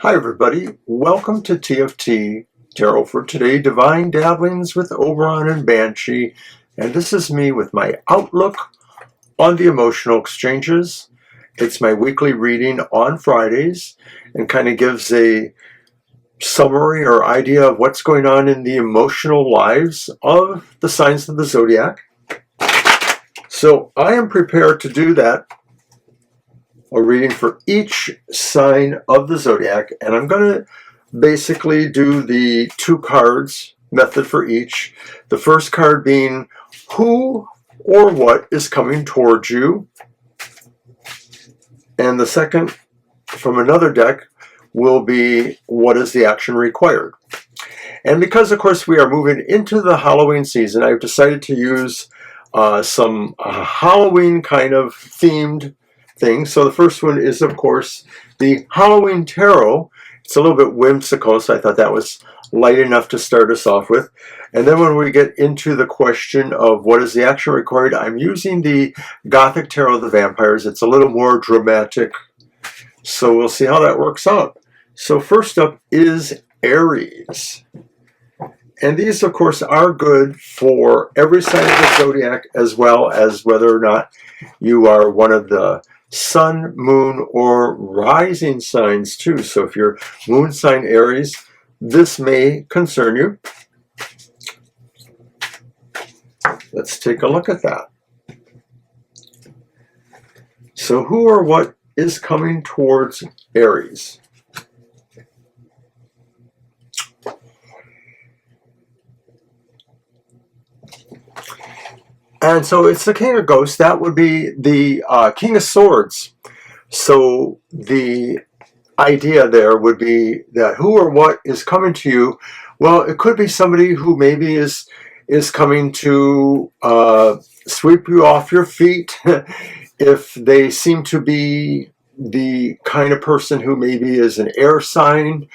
Hi everybody, welcome to TFT Tarot for today, Divine Dabblings with Oberon and Banshee, and this is me with my outlook on the emotional exchanges. It's my weekly reading on Fridays and kind of gives a summary or idea of what's going on in the emotional lives of the signs of the zodiac. So I am prepared to do that, a reading for each sign of the zodiac, and I'm going to basically do the 2 cards method for each. The first card being who or what is coming towards you, and the second from another deck will be what is the action required. And because of course we are moving into the Halloween season, I've decided to use some Halloween kind of themed things. So the first one is, of course, the Halloween Tarot. It's a little bit whimsical, so I thought that was light enough to start us off with. And then when we get into the question of what is the action required, I'm using the Gothic Tarot of the Vampires. It's a little more dramatic, so we'll see how that works out. So first up is Aries. And these, of course, are good for every sign of the zodiac, as well as whether or not you are one of the sun, moon, or rising signs too. So if you're moon sign Aries, this may concern you. Let's take a look at that. So who or what is coming towards Aries? And so it's the King of Ghosts. That would be the King of Swords. So the idea there would be that who or what is coming to you. Well, it could be somebody who maybe is coming to sweep you off your feet if they seem to be the kind of person who maybe is an air sign.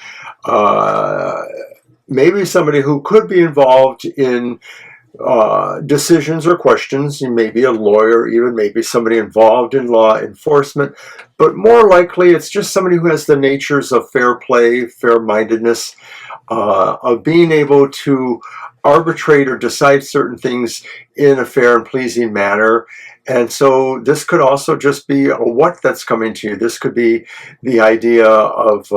Maybe somebody who could be involved in decisions or questions. You may be a lawyer, even maybe somebody involved in law enforcement, but more likely it's just somebody who has the natures of fair play, fair-mindedness, of being able to arbitrate or decide certain things in a fair and pleasing manner. And so this could also just be a what that's coming to you. This could be the idea of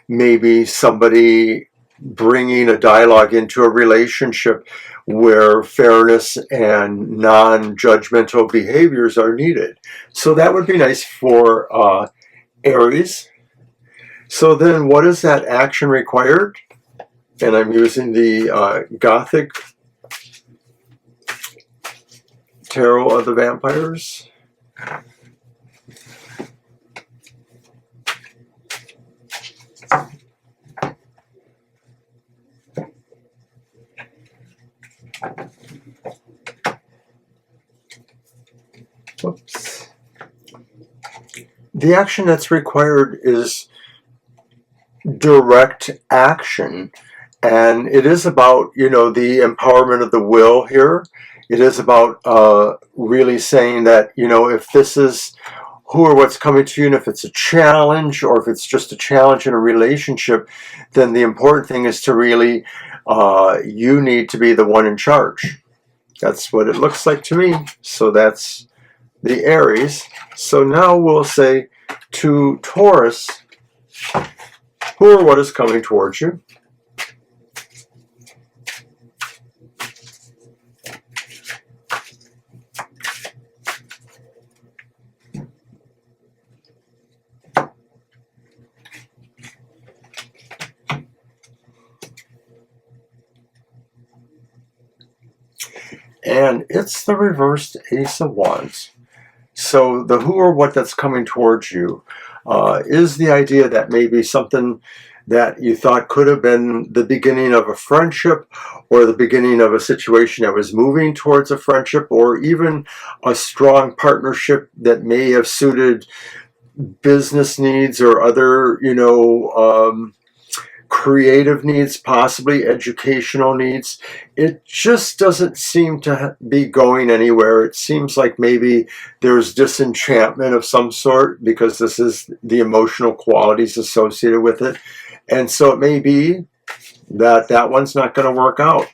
maybe somebody bringing a dialogue into a relationship where fairness and non-judgmental behaviors are needed. So that would be nice for Aries. So then what is that action required? And I'm using the Gothic Tarot of the Vampires. Whoops. The action that's required is direct action, and it is about, you know, the empowerment of the will here. It is about really saying that, you know, if this is who or what's coming to you, and if it's a challenge or if it's just a challenge in a relationship, then the important thing is to really you need to be the one in charge. That's what it looks like to me. So that's the Aries. So now we'll say to Taurus, who or what is coming towards you? And it's the reversed Ace of Wands. So the who or what that's coming towards you is the idea that maybe something that you thought could have been the beginning of a friendship or the beginning of a situation that was moving towards a friendship or even a strong partnership that may have suited business needs or other, you know, creative needs, possibly educational needs. It just doesn't seem to be going anywhere. It seems like maybe there's disenchantment of some sort, because this is the emotional qualities associated with it. And so it may be that that one's not going to work out.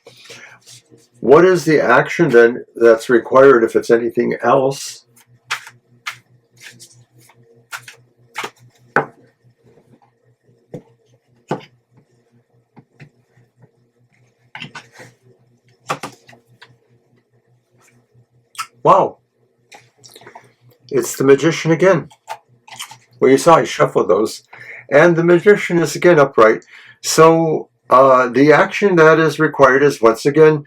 What is the action then that's required if it's anything else? Wow. It's the Magician again. Well, you saw I shuffled those. And the Magician is again upright. So the action that is required is, once again,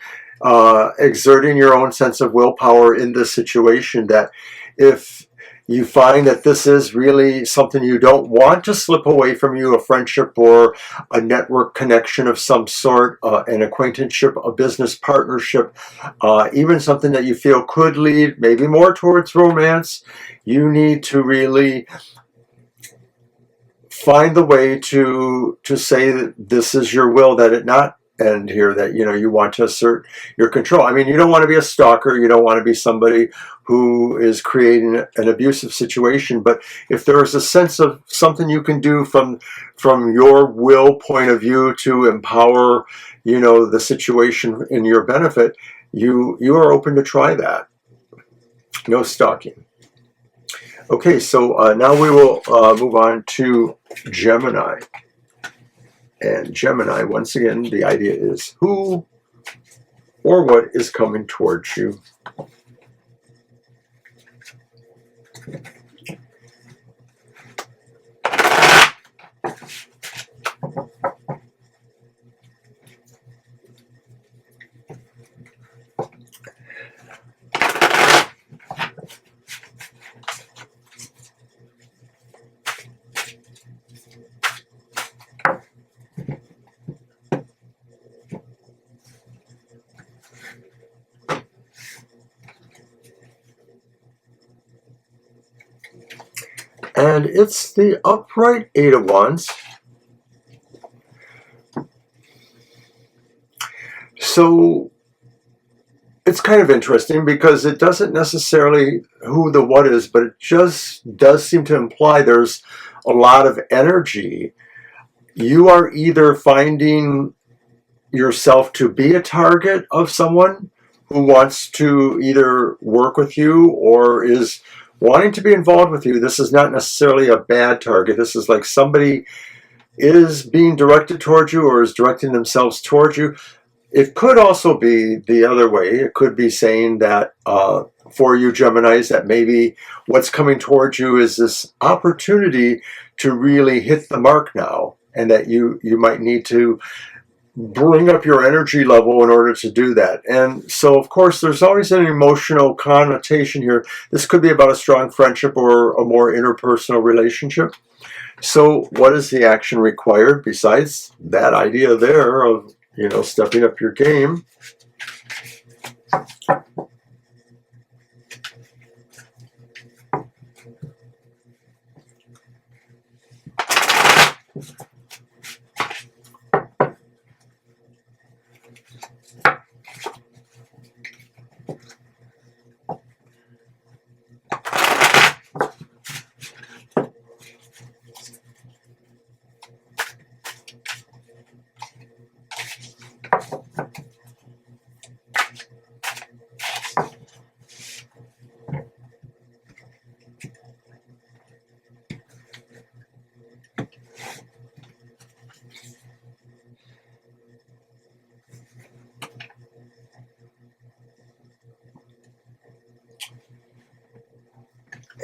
exerting your own sense of willpower in this situation. That if you find that this is really something you don't want to slip away from you, a friendship or a network connection of some sort, an acquaintanceship, a business partnership, even something that you feel could lead maybe more towards romance, you need to really find the way to say that this is your will, that it not end here, that you want to assert your control. I mean, you don't want to be a stalker, you don't want to be somebody who is creating an abusive situation, but if there is a sense of something you can do from your will point of view to empower the situation in your benefit, you are open to try that. No stalking. Okay, so now we will move on to Gemini. And Gemini, once again, the idea is who or what is coming towards you. And it's the upright Eight of Wands. So it's kind of interesting because it doesn't necessarily who the what is, but it just does seem to imply there's a lot of energy. You are either finding yourself to be a target of someone who wants to either work with you or is wanting to be involved with you. This is not necessarily a bad target. This is like somebody is being directed towards you or is directing themselves towards you. It could also be the other way. It could be saying that for you Geminis, that maybe what's coming towards you is this opportunity to really hit the mark now, and that you might need to bring up your energy level in order to do that. And so, of course, there's always an emotional connotation here. This could be about a strong friendship or a more interpersonal relationship. So what is the action required besides that idea there of, stepping up your game?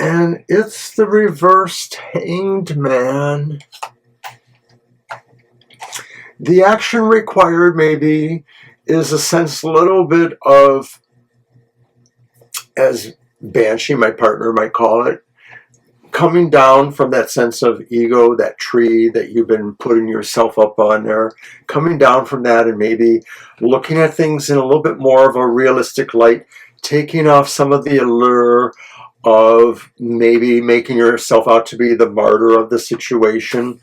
And it's the reversed Hanged Man. The action required maybe is a sense a little bit of, as Banshee, my partner, might call it, coming down from that sense of ego, that tree that you've been putting yourself up on there, coming down from that and maybe looking at things in a little bit more of a realistic light, taking off some of the allure of maybe making yourself out to be the martyr of the situation,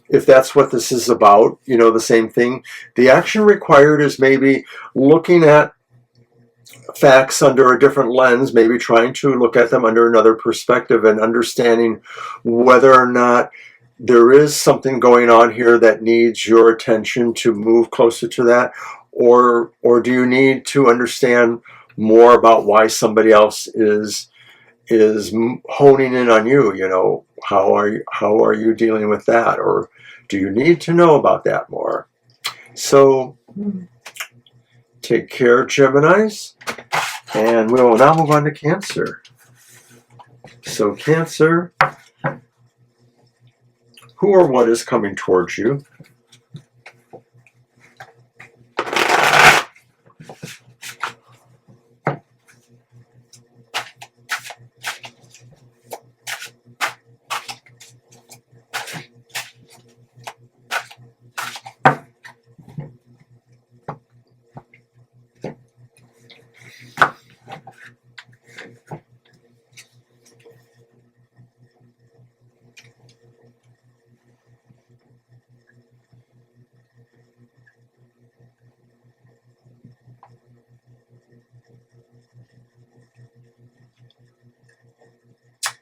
if that's what this is about, you know, the same thing. The action required is maybe looking at facts under a different lens, maybe trying to look at them under another perspective and understanding whether or not there is something going on here that needs your attention to move closer to that, or do you need to understand more about why somebody else is honing in on you? You know, how are you dealing with that, or do you need to know about that more? So take care, Geminis, and we will now move on to Cancer. So Cancer, who or what is coming towards you?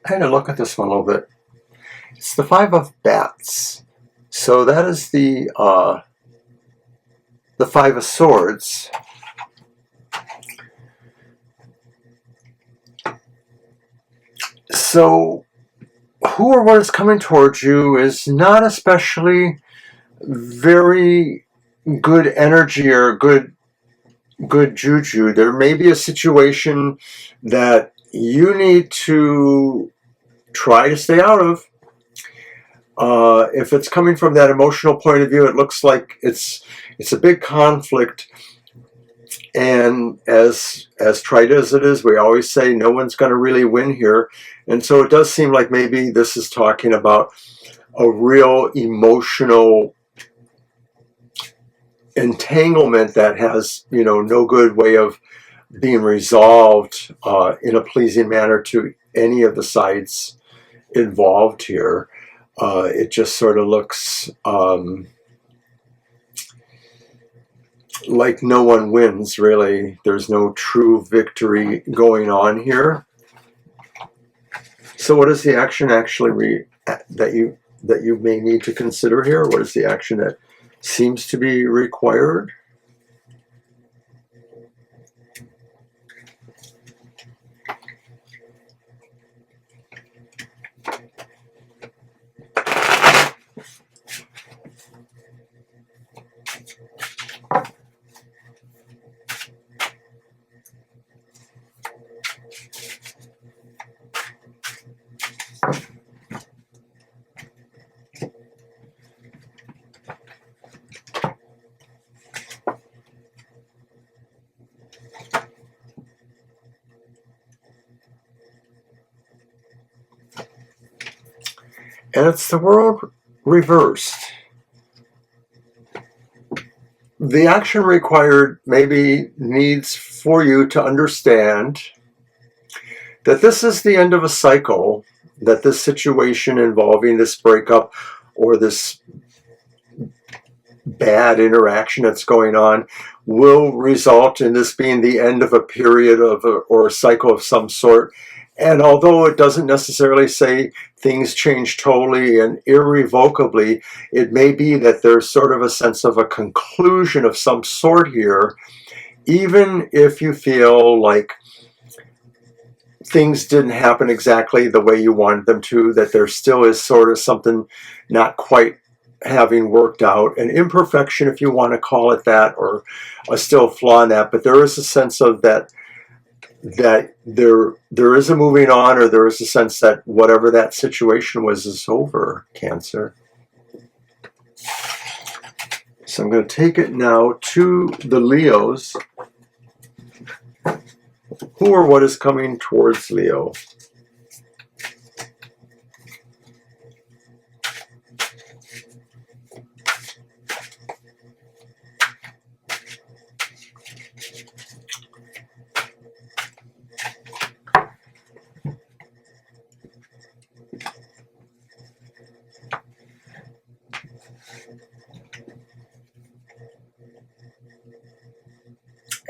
I had to look at this one a little bit. It's the Five of Bats. So that is the Five of Swords. So who or what is coming towards you is not especially very good energy or good juju. There may be a situation that you need to try to stay out of. If it's coming from that emotional point of view, it looks like it's a big conflict. And as trite as it is, we always say no one's going to really win here. And so it does seem like maybe this is talking about a real emotional entanglement that has, you know, no good way of being resolved in a pleasing manner to any of the sides involved here. It just sort of looks like no one wins, really. There's no true victory going on here. So what is the action actually that you may need to consider here? What is the action that seems to be required? And it's the World reversed. The action required maybe needs for you to understand that this is the end of a cycle, that this situation involving this breakup or this bad interaction that's going on will result in this being the end of a period or a cycle of some sort. And although it doesn't necessarily say things change totally and irrevocably, it may be that there's sort of a sense of a conclusion of some sort here, even if you feel like things didn't happen exactly the way you wanted them to, that there still is sort of something not quite having worked out, an imperfection, if you want to call it that, or a still flaw in that. But there is a sense of that there is a moving on, or there is a sense that whatever that situation was is over, Cancer. So I'm going to take it now to the Leos. Who or what is coming towards Leo?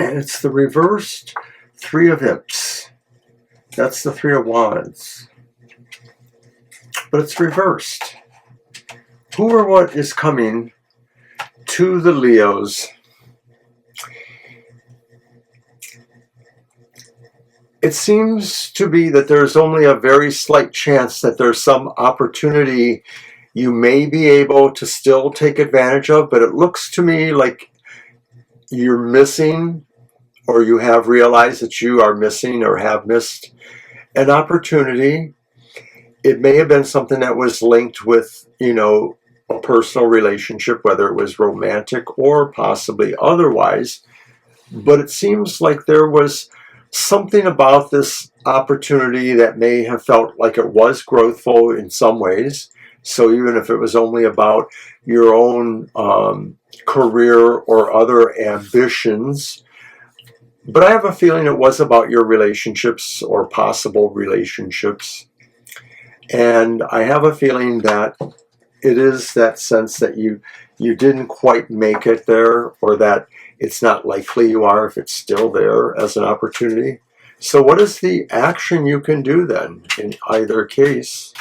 And it's the reversed Three of Hips. That's the Three of Wands. But it's reversed. Who or what is coming to the Leos? It seems to be that there's only a very slight chance that there's some opportunity you may be able to still take advantage of, but it looks to me like you're missing, or you have realized that you are missing or have missed an opportunity. It may have been something that was linked with, a personal relationship, whether it was romantic or possibly otherwise. But it seems like there was something about this opportunity that may have felt like it was growthful in some ways. So even if it was only about your own career or other ambitions, but I have a feeling it was about your relationships or possible relationships. And I have a feeling that it is that sense that you didn't quite make it there, or that it's not likely you are if it's still there as an opportunity. So what is the action you can do then in either case?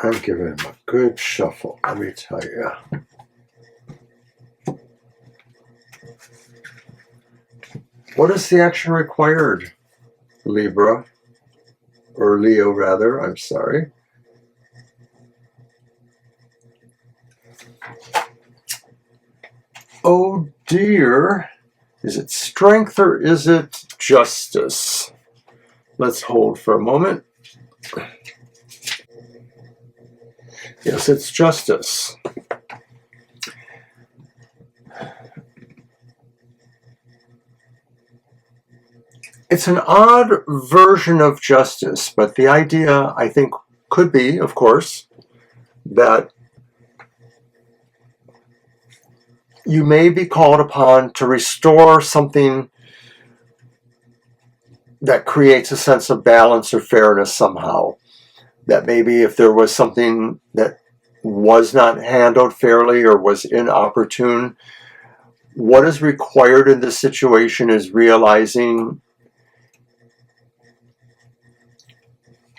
I'm giving him a good shuffle, let me tell you. What is the action required, Libra? Or Leo, rather, I'm sorry. Oh dear. Is it strength or is it justice? Let's hold for a moment. Yes, it's justice. It's an odd version of justice, but the idea, I think, could be, of course, that you may be called upon to restore something that creates a sense of balance or fairness somehow. That maybe if there was something that was not handled fairly or was inopportune, what is required in this situation is realizing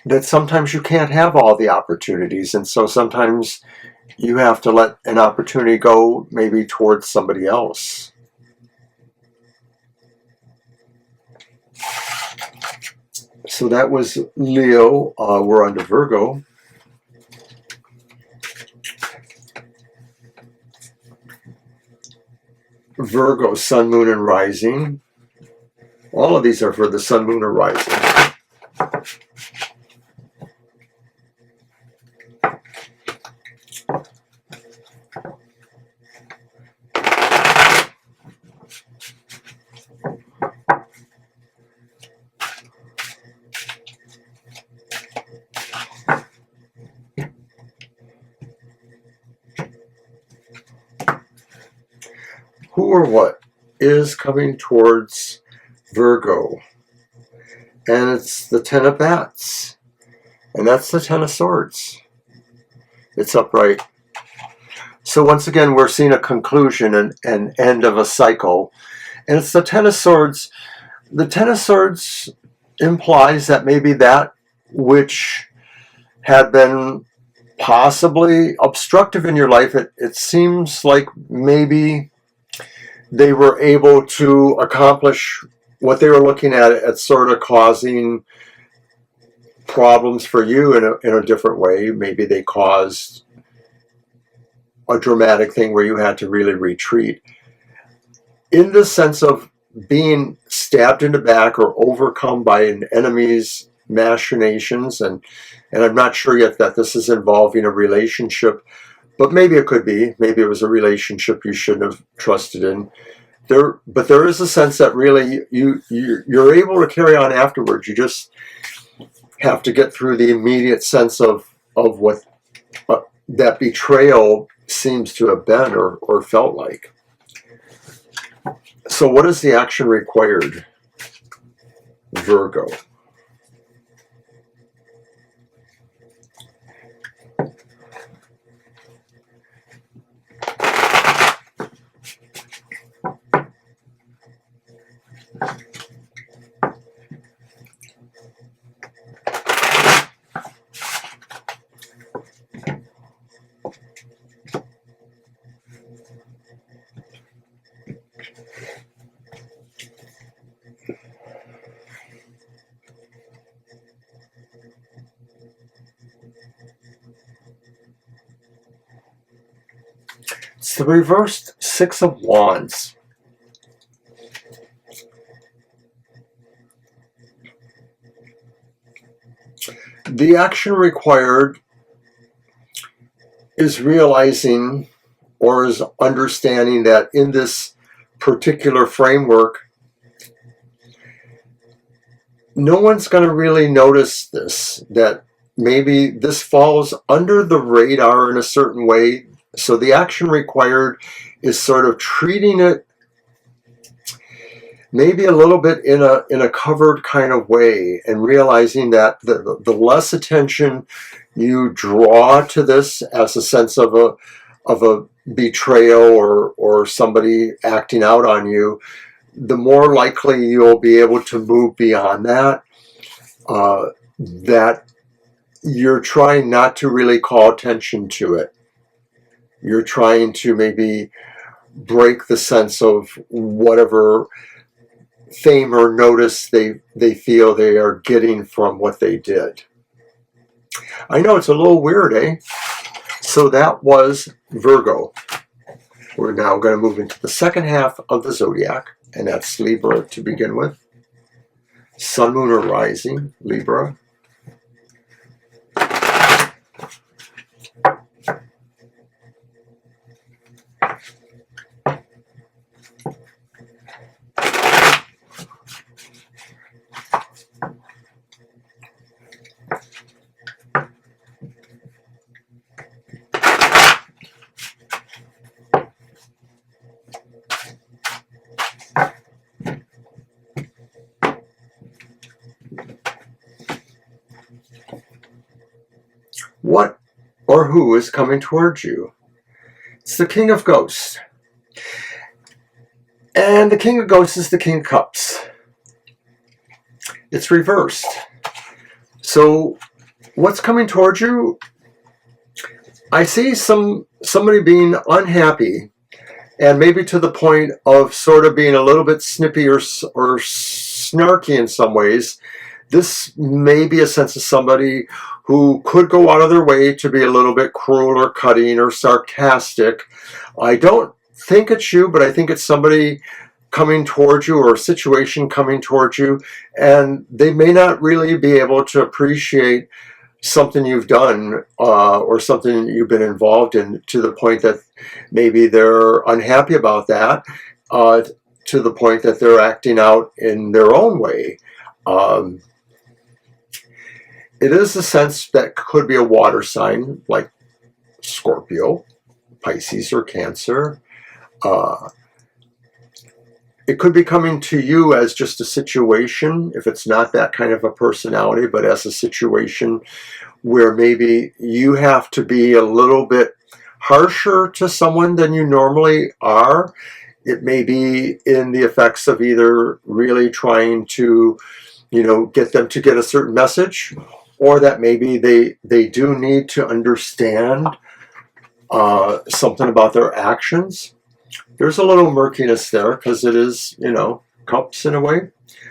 that sometimes you can't have all the opportunities, and so sometimes you have to let an opportunity go maybe towards somebody else. So that was Leo. We're on to Virgo. Virgo, Sun, Moon, and Rising. All of these are for the Sun, Moon, or Rising. Who or what is coming towards Virgo? And it's the Ten of Bats. And that's the Ten of Swords. It's upright. So once again, we're seeing a conclusion and end of a cycle. And it's the Ten of Swords. The Ten of Swords implies that maybe that which had been possibly obstructive in your life, it seems like maybe they were able to accomplish what they were looking at sort of causing problems for you in a different way. Maybe they caused a dramatic thing where you had to really retreat. In the sense of being stabbed in the back or overcome by an enemy's machinations, and I'm not sure yet that this is involving a relationship, But maybe it could be. Maybe it was a relationship you shouldn't have trusted in. But there is a sense that really you're able to carry on afterwards. You just have to get through the immediate sense of what that betrayal seems to have been or felt like. So what is the action required, Virgo? It's the reversed Six of Wands. The action required is realizing or is understanding that in this particular framework, no one's going to really notice this, that maybe this falls under the radar in a certain way. So the action required is sort of treating it maybe a little bit in a covered kind of way, and realizing that the less attention you draw to this as a sense of a betrayal or somebody acting out on you, the more likely you'll be able to move beyond that. That you're trying not to really call attention to it. You're trying to maybe break the sense of whatever fame or notice they feel they are getting from what they did. I know it's a little weird, eh? So that was Virgo. We're now going to move into the second half of the zodiac, and that's Libra to begin with. Sun, Moon, or Rising, Libra. What or who is coming towards you? It's the King of Ghosts. And the King of Ghosts is the King of Cups. It's reversed. So what's coming towards you? I see somebody being unhappy, and maybe to the point of sort of being a little bit snippy or snarky in some ways. This may be a sense of somebody who could go out of their way to be a little bit cruel or cutting or sarcastic. I don't think it's you, but I think it's somebody coming towards you or a situation coming towards you, and they may not really be able to appreciate something you've done or something you've been involved in, to the point that maybe they're unhappy about that, to the point that they're acting out in their own way. It is a sense that could be a water sign like Scorpio, Pisces, or Cancer. It could be coming to you as just a situation, if it's not that kind of a personality, but as a situation where maybe you have to be a little bit harsher to someone than you normally are. It may be in the effects of either really trying to, get them to get a certain message, or that maybe they do need to understand something about their actions. There's a little murkiness there because it is, cups in a way.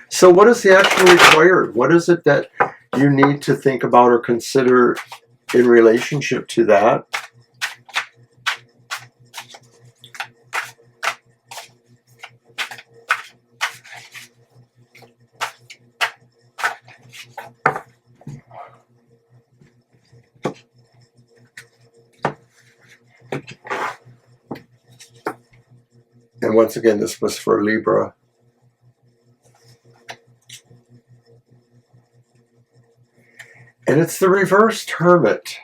So what is the action required? What is it that you need to think about or consider in relationship to that? once again, this was for Libra. And it's the reversed Hermit.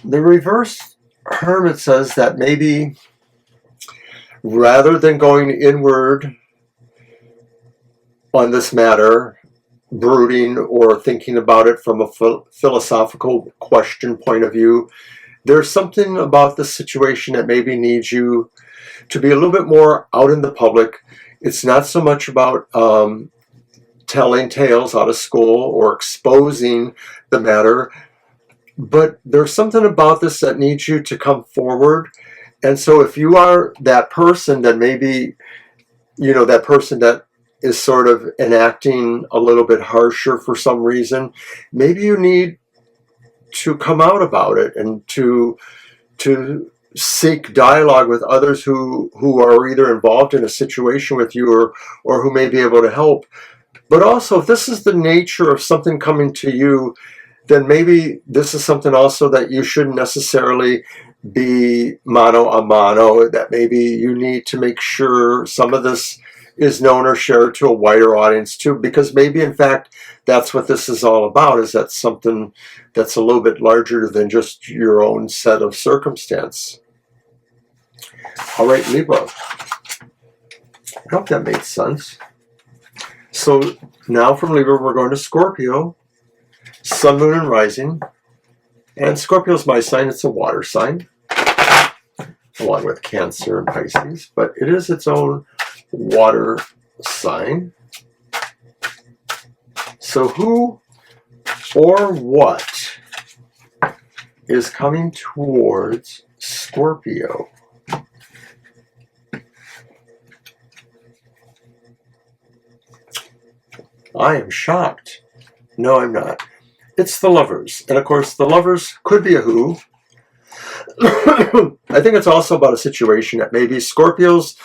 The reversed Hermit says that maybe rather than going inward on this matter, brooding or thinking about it from a philosophical question point of view, there's something about the situation that maybe needs you to be a little bit more out in the public. It's not so much about telling tales out of school or exposing the matter, but there's something about this that needs you to come forward. And so if you are that person, then maybe, you know, that person that is sort of enacting a little bit harsher for some reason, maybe you need to come out about it and to seek dialogue with others who are either involved in a situation with you or who may be able to help. But also, if this is the nature of something coming to you, then maybe this is something also that you shouldn't necessarily be mano a mano, that maybe you need to make sure some of this is known or shared to a wider audience too, because maybe in fact that's what this is all about, is that something that's a little bit larger than just your own set of circumstance. All right, Libra. I hope that made sense. So now from Libra we're going to Scorpio, Sun, Moon, and Rising. And Scorpio is my sign. It's a water sign, along with Cancer and Pisces, but it is its own water sign. So who or what is coming towards Scorpio? I am shocked. No, I'm not. It's the Lovers. And of course, the Lovers could be a who. I think it's also about a situation that maybe Scorpios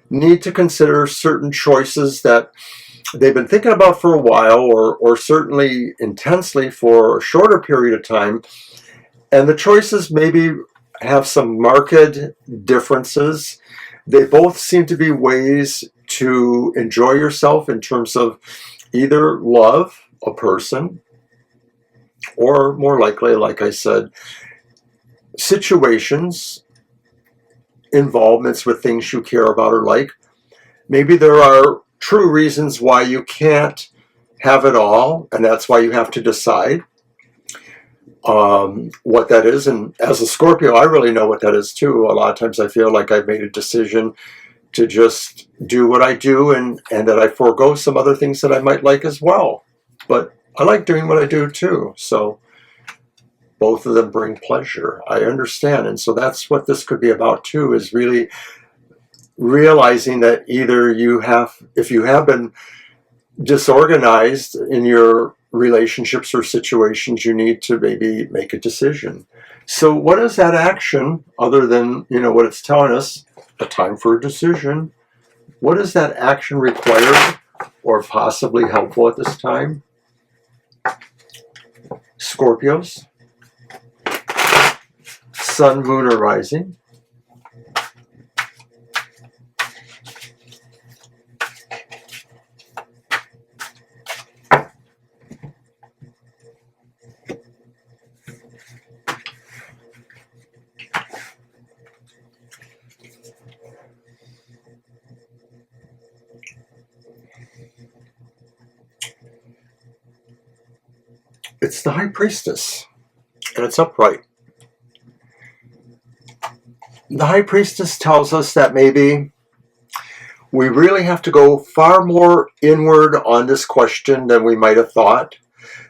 need to consider certain choices that they've been thinking about for a while, or certainly intensely for a shorter period of time. And the choices maybe have some marked differences. They both seem to be ways to enjoy yourself in terms of either love a person, or more likely, like I said, situations, involvements with things you care about or like. Maybe there are true reasons why you can't have it all, and that's why you have to decide what that is. And as a Scorpio, I really know what that is too. A lot of times I feel like I've made a decision to just do what I do, and that I forego some other things that I might like as well. But I like doing what I do too. So both of them bring pleasure. I understand. And so that's what this could be about too, is really realizing that either you have, if you have been disorganized in your relationships or situations, you need to maybe make a decision. So what is that action, other than, you know, what it's telling us, a time for a decision? What is that action required or possibly helpful at this time? Scorpios, Sun, Moon, or Rising. It's the High Priestess, and it's upright. The High Priestess tells us that maybe we really have to go far more inward on this question than we might have thought.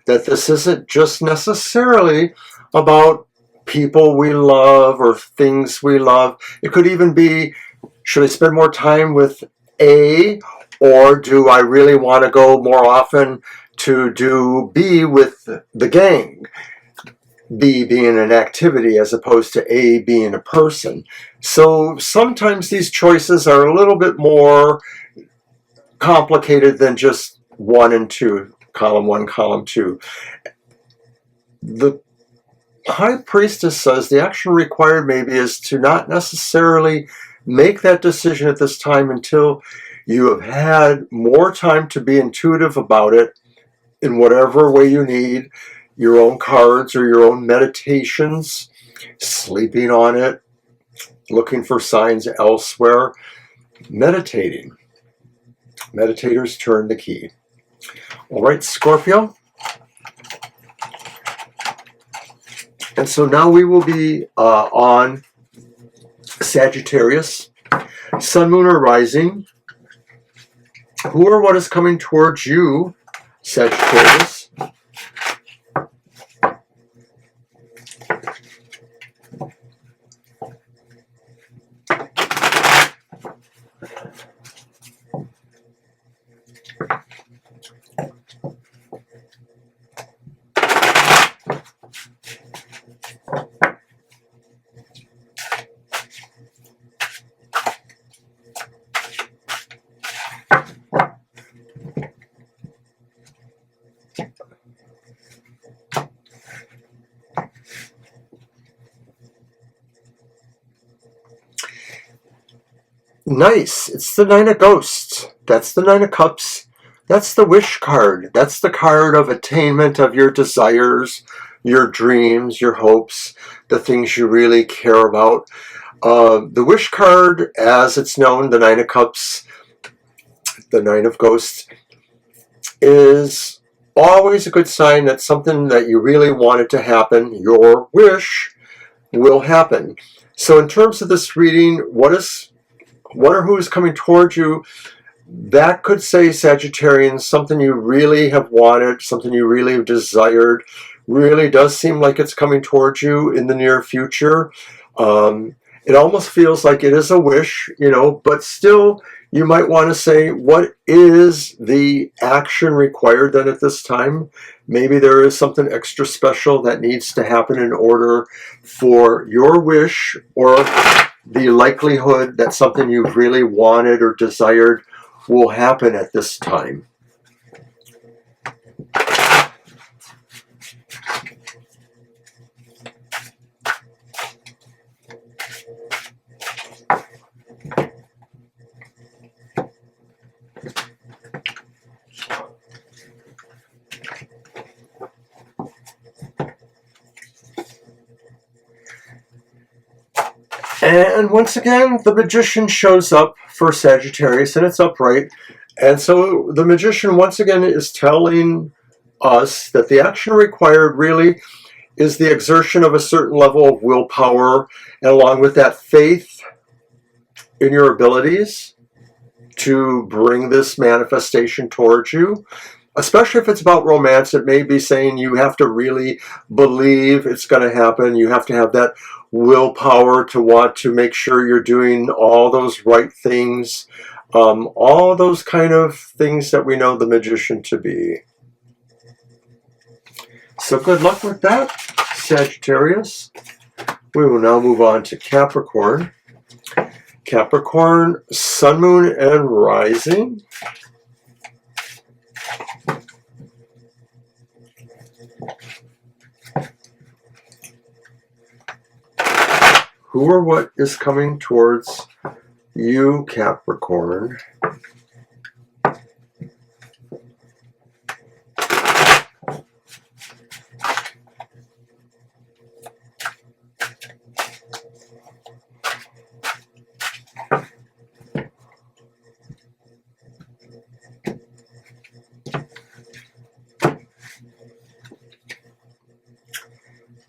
That this isn't just necessarily about people we love or things we love. It could even be, should I spend more time with A, or do I really want to go more often to do B with the gang? B being an activity as opposed to A being a person. So sometimes these choices are a little bit more complicated than just 1 and 2, column 1, column 2. The High Priestess says the action required maybe is to not necessarily make that decision at this time until you have had more time to be intuitive about it in whatever way you need, your own cards or your own meditations, sleeping on it, looking for signs elsewhere, meditating. Meditators turn the key. All right, Scorpio. And so now we will be on Sagittarius, Sun, Moon, or Rising. Who or what is coming towards you, Sagittarius? Nice. It's the Nine of Ghosts. That's the Nine of Cups. That's the Wish card. That's the card of attainment of your desires, your dreams, your hopes, the things you really care about. The Wish card, as it's known, the Nine of Cups, the Nine of Ghosts, is always a good sign that something that you really wanted to happen, your wish, will happen. So in terms of this reading, what or who is coming towards you, that could say, Sagittarians, something you really have wanted, something you really have desired, really does seem like it's coming towards you in the near future. It almost feels like it is a wish, but still you might want to say, what is the action required then at this time? Maybe there is something extra special that needs to happen in order for your wish or the likelihood that something you've really wanted or desired will happen at this time. And once again, the Magician shows up for Sagittarius, and it's upright. And so the Magician, once again, is telling us that the action required really is the exertion of a certain level of willpower, and along with that, faith in your abilities to bring this manifestation towards you. Especially if it's about romance, it may be saying you have to really believe it's going to happen. You have to have that willpower to want to make sure you're doing all those right things. All those kind of things that we know the Magician to be. So good luck with that, Sagittarius. We will now move on to Capricorn. Capricorn, Sun, Moon, and Rising. Who or what is coming towards you, Capricorn?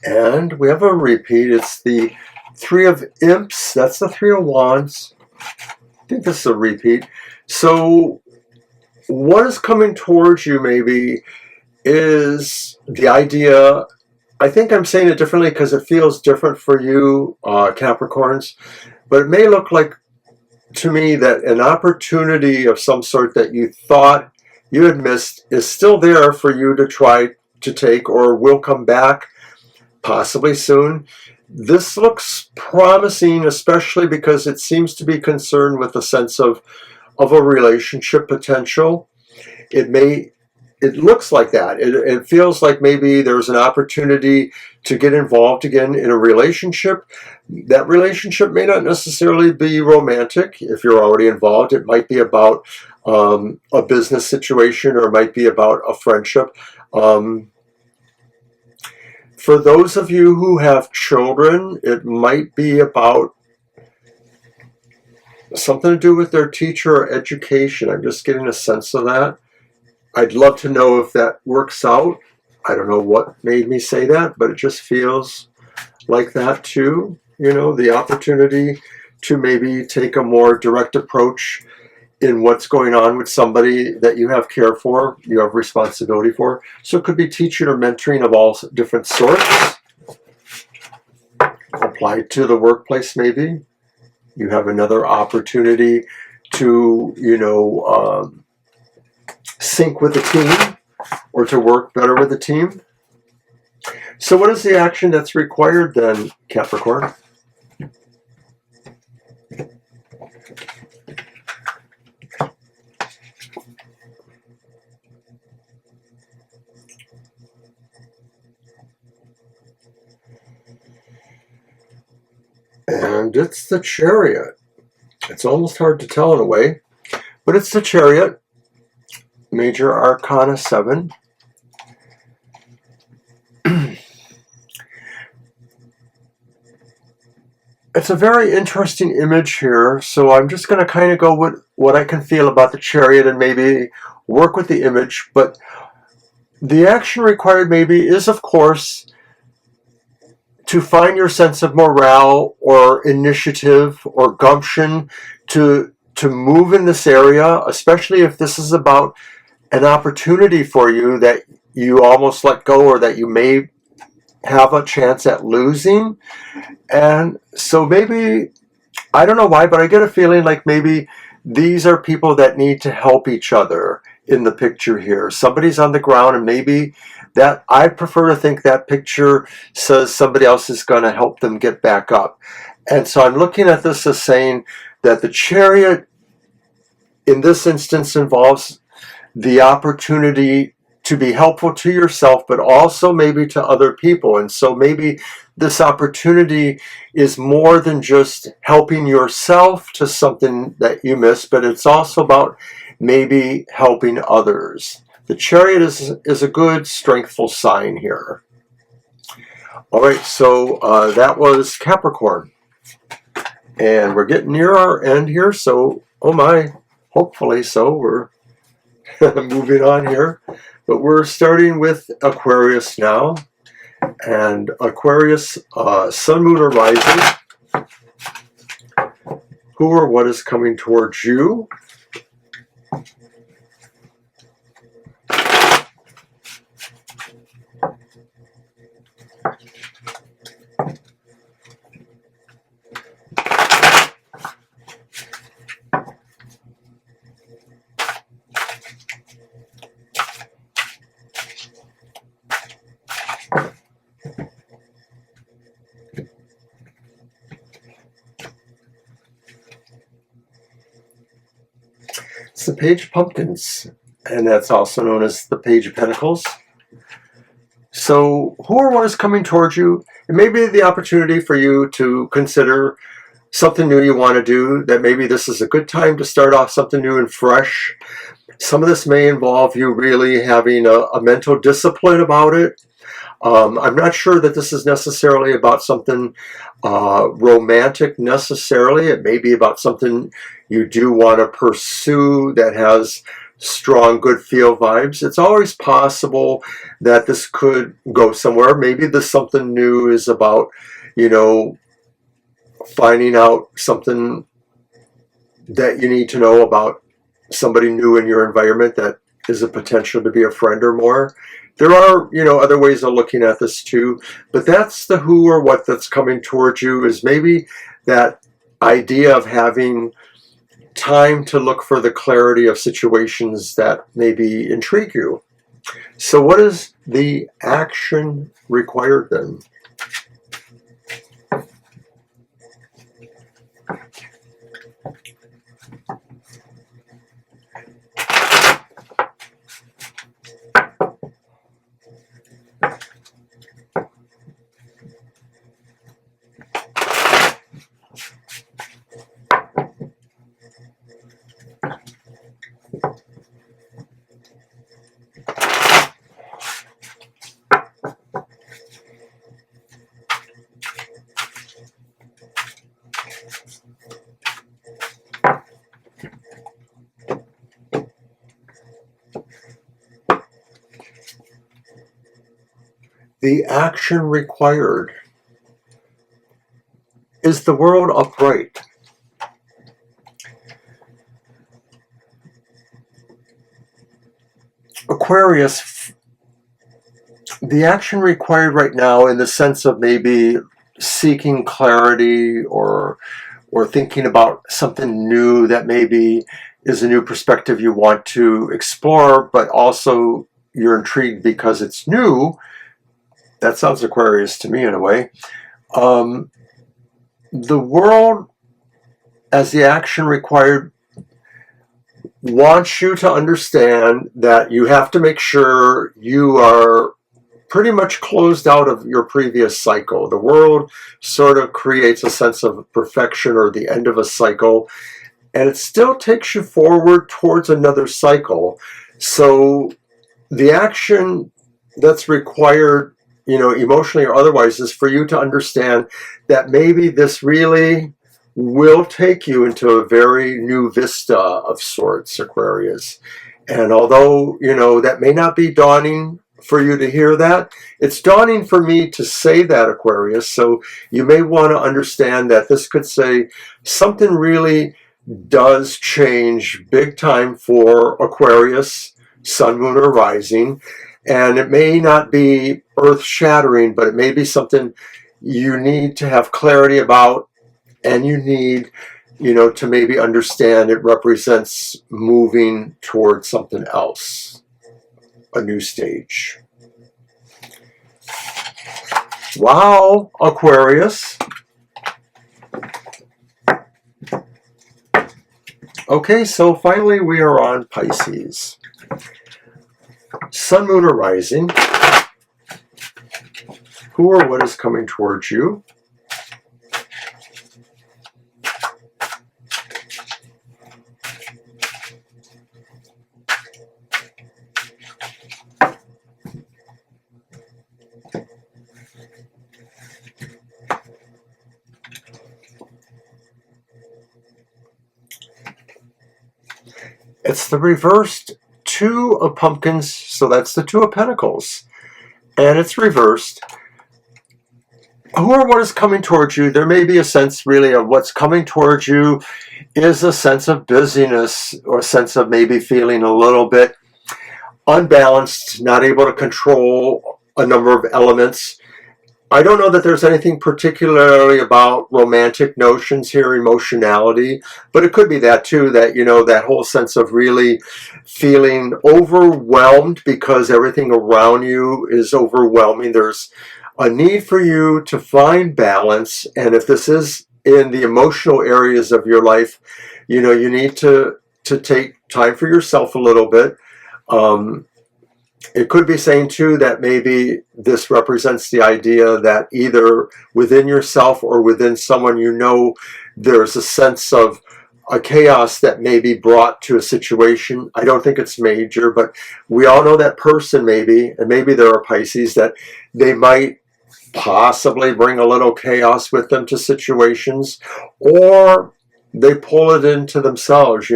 And we have a repeat. It's the Three of Imps. That's the Three of Wands. I think this is a repeat. So what is coming towards you maybe is the idea, I think I'm saying it differently because it feels different for you, Capricorns, but it may look like to me that an opportunity of some sort that you thought you had missed is still there for you to try to take, or will come back possibly soon. This looks promising, especially because it seems to be concerned with a sense of a relationship potential. It may it looks like that. It feels like maybe there's an opportunity to get involved again in a relationship. That relationship may not necessarily be romantic. If you're already involved, it might be about a business situation, or it might be about a friendship. For those of you who have children, it might be about something to do with their teacher or education. I'm just getting a sense of that. I'd love to know if that works out. I don't know what made me say that, but it just feels like that too. You know, the opportunity to maybe take a more direct approach in what's going on with somebody that you have care for, you have responsibility for. So it could be teaching or mentoring of all different sorts. Applied to the workplace maybe. You have another opportunity to, sync with the team, or to work better with the team. So what is the action that's required then, Capricorn? And it's the Chariot. It's almost hard to tell in a way, but it's the Chariot, Major Arcana 7. It's a very interesting image here, so I'm just going to kind of go with what I can feel about the Chariot and maybe work with the image. But the action required maybe is, of course, to find your sense of morale or initiative or gumption to move in this area, especially if this is about an opportunity for you that you almost let go, or that you may have a chance at losing. And so maybe, I don't know why, but I get a feeling like maybe these are people that need to help each other in the picture here. Somebody's on the ground, and maybe that, I prefer to think that picture says somebody else is going to help them get back up. And so I'm looking at this as saying that the Chariot in this instance involves the opportunity to be helpful to yourself, but also maybe to other people. And so maybe this opportunity is more than just helping yourself to something that you missed, but it's also about maybe helping others. The Chariot is a good, strengthful sign here. All right, so that was Capricorn. And we're getting near our end here, so, oh my, hopefully so. We're moving on here. But we're starting with Aquarius now. And Aquarius, Sun, Moon, or Rising. Who or what is coming towards you? It's the Page of Pumpkins, and that's also known as the Page of Pentacles. So who or what is coming towards you? It may be the opportunity for you to consider something new you want to do, that maybe this is a good time to start off something new and fresh. Some of this may involve you really having a mental discipline about it. I'm not sure that this is necessarily about something romantic necessarily. It may be about something you do want to pursue that has strong good feel vibes. It's always possible that this could go somewhere. Maybe this something new is about, finding out something that you need to know about somebody new in your environment that is a potential to be a friend or more. There are, other ways of looking at this too, but that's the who or what that's coming towards you, is maybe that idea of having time to look for the clarity of situations that maybe intrigue you. So what is the action required then? the action required. Is the world upright? Aquarius, the action required right now in the sense of maybe seeking clarity or thinking about something new that maybe is a new perspective you want to explore, but also you're intrigued because it's new. That sounds Aquarius to me in a way. The world, as the action required, wants you to understand that you have to make sure you are pretty much closed out of your previous cycle. The world sort of creates a sense of perfection or the end of a cycle, and it still takes you forward towards another cycle. So the action that's required, emotionally or otherwise, is for you to understand that maybe this really will take you into a very new vista of sorts, Aquarius. And although, that may not be dawning for you to hear that, it's dawning for me to say that, Aquarius. So you may want to understand that this could say something really does change big time for Aquarius, sun, moon, or rising. And it may not be earth-shattering, but it may be something you need to have clarity about, and you need, to maybe understand it represents moving towards something else, a new stage. Wow, Aquarius. Okay, so finally we are on Pisces. Sun, moon, or rising. Who or what is coming towards you? It's the reversed Two of Pumpkins, so that's the Two of Pentacles. And it's reversed. Who or what is coming towards you? There may be a sense really of what's coming towards you is a sense of busyness, or a sense of maybe feeling a little bit unbalanced, not able to control a number of elements. I don't know that there's anything particularly about romantic notions here, emotionality, but it could be that too, that, that whole sense of really feeling overwhelmed because everything around you is overwhelming. There's a need for you to find balance, and if this is in the emotional areas of your life, you need to take time for yourself a little bit. It could be saying too that maybe this represents the idea that either within yourself or within someone there's a sense of a chaos that may be brought to a situation. I don't think it's major, but we all know that person maybe, and maybe there are Pisces, that they might possibly bring a little chaos with them to situations, or they pull it into themselves,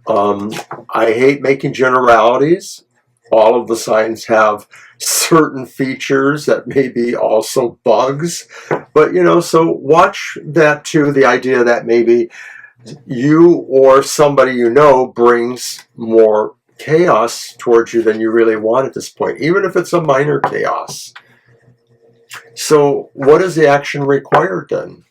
I hate making generalities. All of the signs have certain features that may be also bugs, but so watch that too, the idea that maybe you or somebody brings more chaos towards you than you really want at this point, even if it's a minor chaos. So what is the action required then?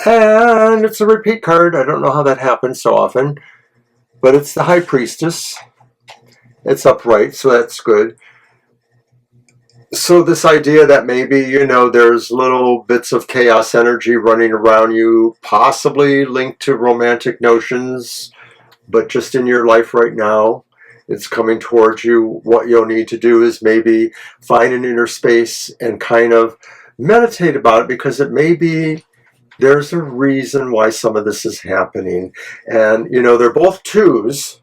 And it's a repeat card. I don't know how that happens so often, but it's the High Priestess. It's upright, so that's good. So this idea that maybe, there's little bits of chaos energy running around you, possibly linked to romantic notions, but just in your life right now, it's coming towards you. What you'll need to do is maybe find an inner space and kind of meditate about it, because it may be there's a reason why some of this is happening. And, you know, they're both twos.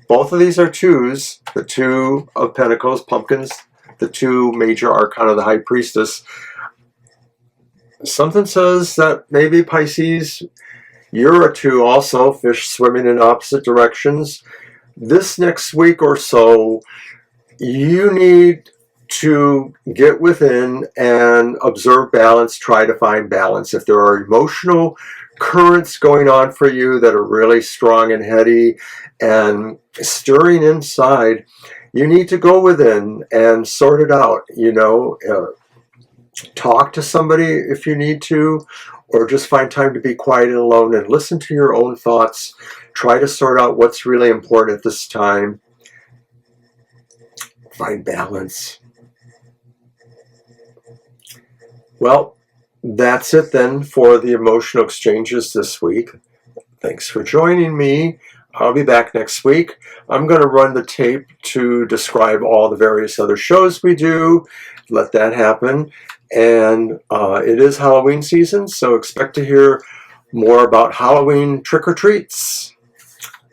Both of these are twos. The Two of Pentacles, pumpkins, the two major arcana of the High Priestess. Something says that maybe Pisces, you're a two also, fish swimming in opposite directions. This next week or so, you need to get within and observe balance, try to find balance. If there are emotional currents going on for you that are really strong and heady and stirring inside, you need to go within and sort it out. You know, talk to somebody if you need to, or just find time to be quiet and alone and listen to your own thoughts. Try to sort out what's really important at this time. Find balance. Well, that's it then for the emotional exchanges this week. Thanks for joining me. I'll be back next week. I'm going to run the tape to describe all the various other shows we do. Let that happen. And it is Halloween season, so expect to hear more about Halloween trick-or-treats.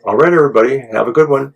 All right, everybody. Have a good one.